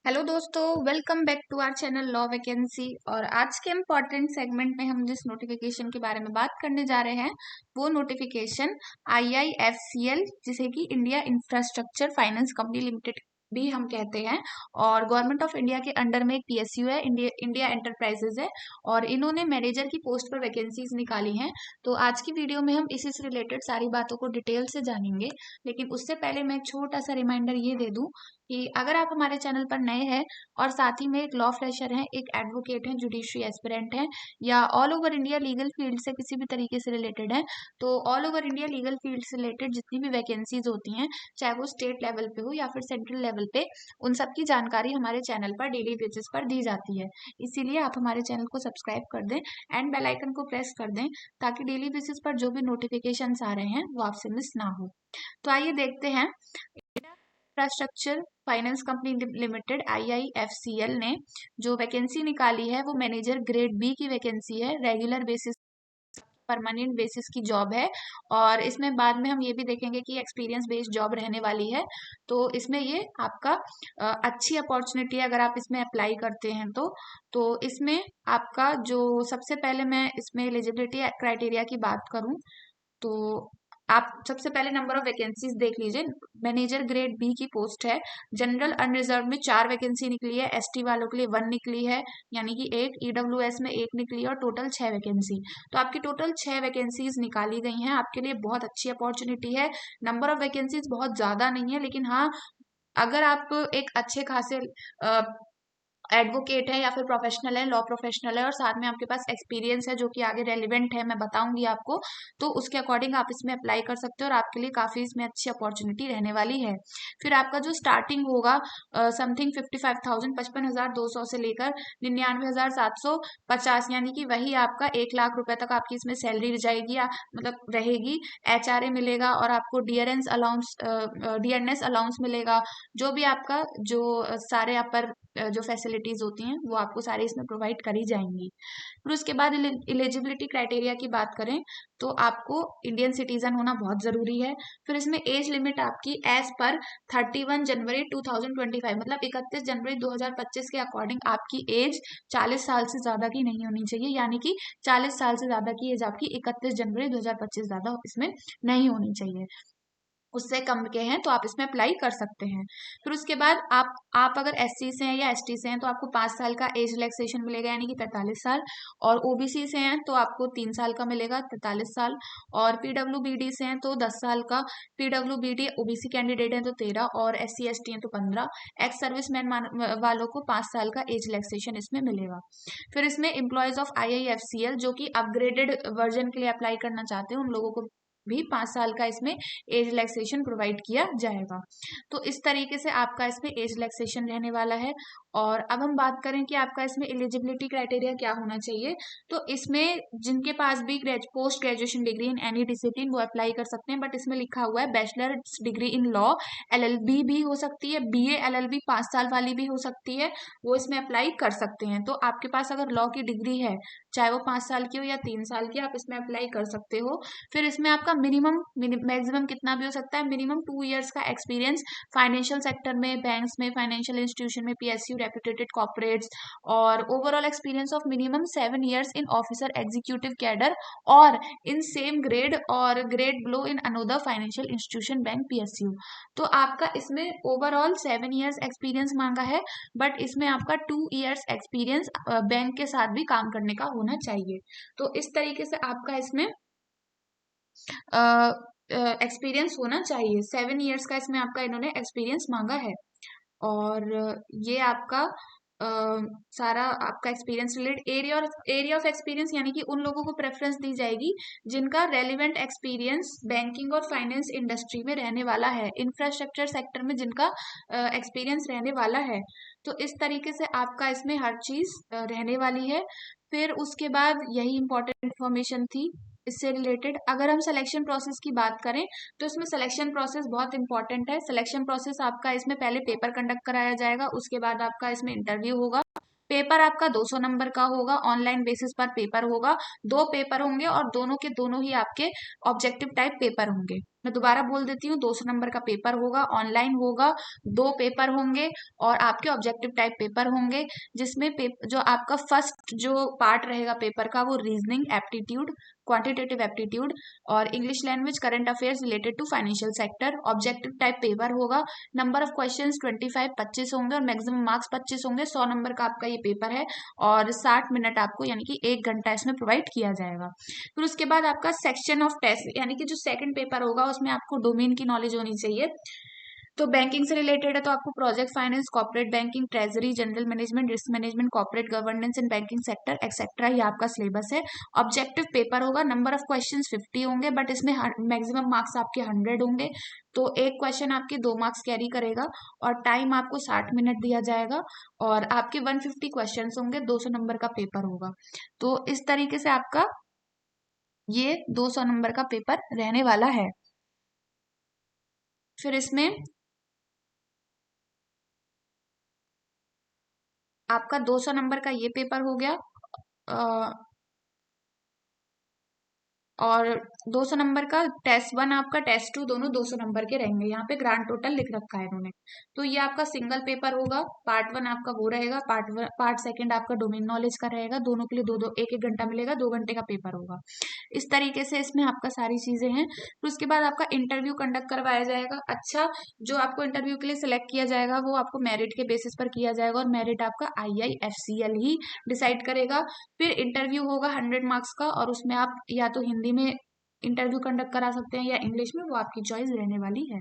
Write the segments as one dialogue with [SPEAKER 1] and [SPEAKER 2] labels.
[SPEAKER 1] Hello दोस्तों, welcome back to our channel law vacancy. और आज के इम्पॉर्टेंट सेगमेंट में हम जिस नोटिफिकेशन के बारे में बात करने जा रहे हैं वो नोटिफिकेशन IIFCL, जिसे कि India infrastructure finance company limited भी हम कहते हैं, और गवर्नमेंट ऑफ इंडिया के अंडर में एक PSU है, इंडिया एंटरप्राइजेज है, और इन्होंने मैनेजर की पोस्ट पर वैकेंसीज निकाली हैं। तो आज की वीडियो में हम इसी से रिलेटेड सारी बातों को डिटेल से जानेंगे। लेकिन उससे पहले मैं एक छोटा सा रिमाइंडर ये दे दूं कि अगर आप हमारे चैनल पर नए हैं और साथ ही में एक लॉ फ्रेशर हैं, एक एडवोकेट हैं, जुडिशरी एस्पिरेंट हैं, या all over India legal field से किसी भी तरीके से रिलेटेड हैं, तो all over India legal field से रिलेटेड जितनी भी वैकेंसीज होती हैं, चाहे वो स्टेट लेवल पे हो या फिर सेंट्रल लेवल पे, उन सब की जानकारी हमारे चैनल पर डेली बेसिस पर दी जाती है। इसीलिए आप हमारे चैनल को सब्सक्राइब कर दें एंड बेल आइकन को प्रेस कर दें, ताकि डेली बेसिस पर जो भी नोटिफिकेशन आ रहे हैं वो आपसे मिस ना हो। तो आइए देखते हैं। Infrastructure finance company limited IIFCL ने जो वैकेंसी निकाली है वो मैनेजर ग्रेड बी की वैकेंसी है। रेगुलर बेसिस, परमानेंट बेसिस की जॉब है, और इसमें बाद में हम ये भी देखेंगे कि एक्सपीरियंस बेस्ड जॉब रहने वाली है। तो इसमें ये आपका अच्छी अपॉर्चुनिटी है अगर आप इसमें अप्लाई करते हैं तो इसमें आपका जो सबसे पहले मैं इसमें एलिजिबिलिटी क्राइटेरिया की बात करूं तो आप सबसे पहले नंबर ऑफ वैकेंसीज देख लीजिए। मैनेजर ग्रेड बी की पोस्ट है। जनरल अनरिजर्व में 4 वैकेंसी निकली है, ST वालों के लिए 1 निकली है, यानी कि 1, EWS में 1 निकली है, और टोटल 6 वैकेंसी। तो आपकी टोटल 6 वैकेंसीज निकाली गई हैं, आपके लिए बहुत अच्छी अपॉर्चुनिटी है। नंबर ऑफ वैकेंसीज बहुत ज्यादा नहीं है, लेकिन हाँ, अगर आप एक अच्छे खासे एडवोकेट है या फिर प्रोफेशनल है, लॉ प्रोफेशनल है, और साथ में आपके पास एक्सपीरियंस है जो कि आगे रेलिवेंट है, मैं बताऊंगी आपको, तो उसके अकॉर्डिंग आप इसमें अप्लाई कर सकते हो और आपके लिए काफी इसमें अच्छी अपॉर्चुनिटी रहने वाली है। फिर आपका जो स्टार्टिंग होगा समथिंग 55,000, 55,200 से लेकर 99,750, यानी कि वही आपका 1 लाख रुपए तक आपकी इसमें सैलरी जाएगी या मतलब रहेगी। HRA मिलेगा और आपको डियरनेस अलाउंस मिलेगा। जो भी आपका जो सारे अपर जो फैसिलिटीज होती हैं वो आपको सारी इसमें प्रोवाइड करी जाएंगी। फिर उसके बाद एलिजिबिलिटी क्राइटेरिया की बात करें तो आपको इंडियन सिटीजन होना बहुत जरूरी है। फिर इसमें एज लिमिट आपकी एज पर 31 जनवरी 2025, मतलब 31 जनवरी 2025 के अकॉर्डिंग आपकी एज 40 साल से ज्यादा की नहीं होनी चाहिए, यानी कि 40 साल से ज्यादा की एज आपकी 31 जनवरी 2025 ज्यादा इसमें नहीं होनी चाहिए। उससे कम के हैं तो आप इसमें अप्लाई कर सकते हैं। फिर उसके बाद आप अगर SC से हैं या ST से हैं तो आपको 5 साल का एज रिलैक्सेशन मिलेगा, यानी कि 43 साल। और OBC से हैं तो आपको 3 साल का मिलेगा, 43 साल। और PWBD से हैं तो 10 साल का। PWBD OBC कैंडिडेट हैं तो 13, और SC ST हैं तो 15। एक्स सर्विसमैन वालों को 5 साल का एज रिलैक्सेशन इसमें मिलेगा। फिर इसमें एम्प्लॉयज ऑफ IIFCL जो कि अपग्रेडेड वर्जन के लिए अप्लाई करना चाहते हैं, उन लोगों को भी 5 साल का इसमें एज रिलैक्सेशन प्रोवाइड किया जाएगा। तो इस तरीके से आपका इसमें एज रिलैक्सेशन रहने वाला है। और अब हम बात करें कि आपका इसमें एलिजिबिलिटी क्राइटेरिया क्या होना चाहिए, तो इसमें जिनके पास भी post graduation degree in any discipline वो अप्लाई कर सकते हैं, बट इसमें लिखा हुआ है bachelor degree in law, LLB भी हो सकती है, BA LLB 5 साल वाली भी हो सकती है, वो इसमें अप्लाई कर सकते हैं। तो आपके पास अगर लॉ की डिग्री है, चाहे वो 5 साल की हो या 3 साल की, आप इसमें अप्लाई कर सकते हो। फिर इसमें आपका मैक्सिमम कितना भी हो सकता है, मिनिमम 2 इयर्स का एक्सपीरियंस फाइनेंशियल सेक्टर में, बैंक्स में, फाइनेंशियल इंस्टीट्यूशन में, PSU रेप्यूटेटेड कॉर्पोरेट्स, और overall experience of minimum 7 years in officer executive cadre और इन सेम ग्रेड और grade below in another financial institution, bank, PSU। तो आपका इसमें ओवरऑल 7 इयर्स एक्सपीरियंस मांगा है, बट इसमें आपका 2 इयर्स एक्सपीरियंस बैंक के साथ भी काम करने का होना चाहिए। तो इस तरीके से आपका इसमें एक्सपीरियंस होना चाहिए। 7 इयर्स का इसमें आपका इन्होंने एक्सपीरियंस मांगा है। और ये आपका अ, सारा आपका experience related area of experience, यानी कि उन लोगों को प्रेफरेंस दी जाएगी जिनका रेलिवेंट एक्सपीरियंस बैंकिंग और फाइनेंस इंडस्ट्री में रहने वाला है, इंफ्रास्ट्रक्चर सेक्टर में जिनका एक्सपीरियंस रहने वाला है। तो इस तरीके से आपका इसमें हर चीज रहने वाली है। फिर उसके बाद यही इंपॉर्टेंट इन्फॉर्मेशन थी इससे रिलेटेड। अगर हम सिलेक्शन प्रोसेस की बात करें तो इसमें सिलेक्शन प्रोसेस बहुत इंपॉर्टेंट है। सिलेक्शन प्रोसेस आपका इसमें पहले पेपर कंडक्ट कराया जाएगा, उसके बाद आपका इसमें इंटरव्यू होगा। पेपर आपका 200 नंबर का होगा, ऑनलाइन बेसिस पर पेपर होगा। 2 पेपर होंगे और दोनों के दोनों ही आपके ऑब्जेक्टिव टाइप पेपर होंगे। मैं दोबारा बोल देती हूँ, 200 नंबर का पेपर होगा, ऑनलाइन होगा, 2 पेपर होंगे और आपके ऑब्जेक्टिव टाइप पेपर होंगे, जिसमें जो आपका फर्स्ट जो पार्ट रहेगा पेपर का वो रीजनिंग, एप्टीट्यूड, क्वांटिटेटिव एप्टीट्यूड और English language, current affairs related to financial sector. Objective type paper होगा, नंबर ऑफ क्वेश्चंस 25 25 होंगे और मैक्सिमम मार्क्स 25 होंगे। 100 नंबर का आपका ये पेपर है और 60 मिनट आपको यानी कि 1 घंटा इसमें प्रोवाइड किया जाएगा। फिर उसके बाद आपका सेक्शन ऑफ टेस्ट यानी कि जो सेकंड पेपर होगा उसमें आपको डोमेन की नॉलेज होनी चाहिए। तो बैंकिंग से रिलेटेड है तो आपको project finance, corporate banking, treasury, general management, risk management, corporate governance in banking sector etcetera, ये आपका सिलेबस है। ऑब्जेक्टिव पेपर होगा, नंबर ऑफ क्वेश्चंस 50 होंगे बट इसमें मैक्सिमम मार्क्स आपके 100 होंगे। तो एक क्वेश्चन आपके 2 मार्क्स कैरी करेगा और टाइम आपको 60 मिनट दिया जाएगा और आपके 150 क्वेश्चन होंगे, 200 नंबर का पेपर होगा। तो इस तरीके से आपका ये 200 नंबर का पेपर रहने वाला है। फिर इसमें आपका 200 नंबर का ये पेपर हो गया और 200 नंबर का टेस्ट 1 आपका, टेस्ट 2 दोनों 200 नंबर के रहेंगे। यहाँ पे ग्रांड टोटल लिख रखा है इन्होंने। तो ये आपका सिंगल पेपर होगा, पार्ट 1 आपका वो रहेगा, पार्ट सेकंड आपका डोमेन नॉलेज का रहेगा। दोनों के लिए दो दो एक एक घंटा मिलेगा, 2 घंटे का पेपर होगा। इस तरीके से इसमें आपका सारी चीजें हैं। फिर उसके बाद आपका इंटरव्यू कंडक्ट करवाया जाएगा। अच्छा, जो आपको इंटरव्यू के लिए सिलेक्ट किया जाएगा वो आपको मेरिट के बेसिस पर किया जाएगा और मेरिट आपका IIFCL ही डिसाइड करेगा। फिर इंटरव्यू होगा 100 मार्क्स का और उसमें आप या तो हिंदी में इंटरव्यू कंडक्ट करा सकते हैं या इंग्लिश में, वो आपकी चॉइस रहने वाली है।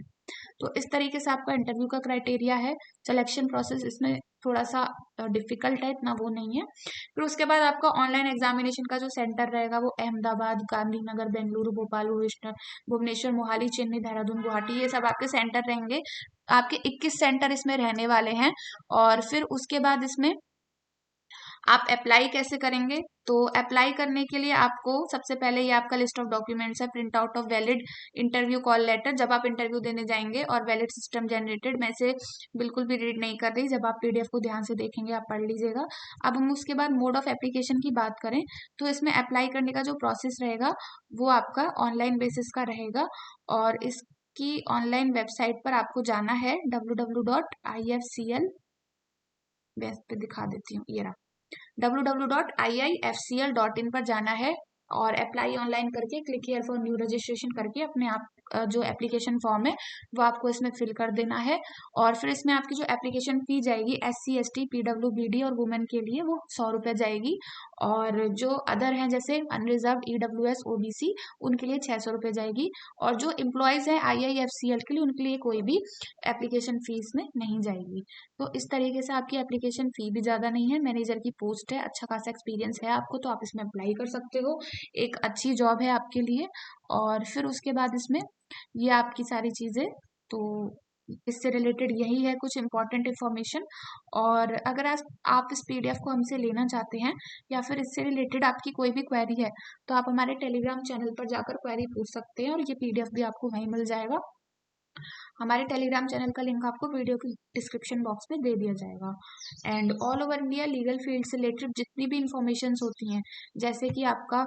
[SPEAKER 1] तो इस तरीके से आपका इंटरव्यू का क्राइटेरिया है। सिलेक्शन प्रोसेस इसमें थोड़ा सा डिफिकल्ट है, इतना वो नहीं है। फिर उसके बाद आपका ऑनलाइन एग्जामिनेशन का जो सेंटर रहेगा वो अहमदाबाद, गांधीनगर, बेंगलुरु, भोपाल, भुवनेश्वर, मोहाली, चेन्नई, देहरादून, गुवाहाटी, ये सब आपके सेंटर रहेंगे। आपके 21 सेंटर इसमें रहने वाले हैं। और फिर उसके बाद इसमें आप अप्लाई कैसे करेंगे? तो अप्लाई करने के लिए आपको सबसे पहले ये आपका लिस्ट ऑफ डॉक्यूमेंट्स है, print out of valid interview call letter, जब आप इंटरव्यू देने जाएंगे, और वैलिड सिस्टम जनरेटेड। मैं इसे बिल्कुल भी रीड नहीं कर रही, जब आप PDF को ध्यान से देखेंगे आप पढ़ लीजिएगा। अब हम उसके बाद मोड ऑफ एप्लीकेशन की बात करें तो इसमें अप्लाई करने का जो प्रोसेस रहेगा वो आपका ऑनलाइन बेसिस का रहेगा और इसकी ऑनलाइन वेबसाइट पर आपको जाना है www.ifcl, पे दिखा देती हूँ, ये रहा, www.iifcl.in पर जाना है और अप्लाई ऑनलाइन करके click here for new registration करके अपने आप जो एप्लीकेशन फॉर्म है वो आपको इसमें फिल कर देना है। और फिर इसमें आपकी जो एप्लीकेशन फी जाएगी SC ST PWBD और वुमेन के लिए वो 100 रुपये जाएगी और जो अदर हैं जैसे अनरिजर्व EWS OBC उनके लिए 600 रुपये जाएगी और जो एम्प्लॉयज हैं IIFCL के लिए उनके लिए कोई भी एप्लीकेशन फीस में नहीं जाएगी। तो इस तरीके से आपकी एप्लीकेशन फी भी ज़्यादा नहीं है, मैनेजर की पोस्ट है, अच्छा खासा एक्सपीरियंस है आपको तो आप इसमें अप्लाई कर सकते हो, एक अच्छी जॉब है आपके लिए। और फिर उसके बाद इसमें ये आपकी सारी चीज़ें, तो इससे रिलेटेड यही है कुछ इंपॉर्टेंट इन्फॉर्मेशन। और अगर आप इस PDF को हमसे लेना चाहते हैं या फिर इससे रिलेटेड आपकी कोई भी क्वेरी है तो आप हमारे टेलीग्राम चैनल पर जाकर क्वेरी पूछ सकते हैं और ये PDF भी आपको वहीं मिल जाएगा। हमारे टेलीग्राम चैनल का लिंक आपको वीडियो के डिस्क्रिप्शन बॉक्स में दे दिया जाएगा। And all over India legal field से रिलेटेड जितनी भी इंफॉर्मेशन होती हैं, जैसे कि आपका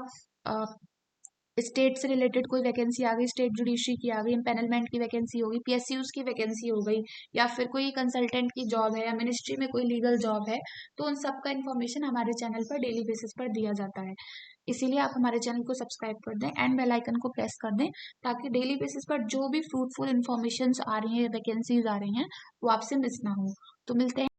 [SPEAKER 1] स्टेट से रिलेटेड कोई वैकेंसी आ गई, स्टेट जुडिशरी की आ गई, एम्पैनलमेंट की वैकेंसी होगी, PSUs की वैकेंसी हो गई, या फिर कोई कंसल्टेंट की जॉब है या मिनिस्ट्री में कोई लीगल जॉब है, तो उन सब का इन्फॉर्मेशन हमारे चैनल पर डेली बेसिस पर दिया जाता है। इसीलिए आप हमारे चैनल को सब्सक्राइब कर दें एंड बेल आइकन को प्रेस कर दें ताकि डेली बेसिस पर जो भी फ्रूटफुल इन्फॉर्मेशन आ रही हैं, वैकेंसीज आ रही हैं, वो आपसे मिस ना हो। तो मिलते हैं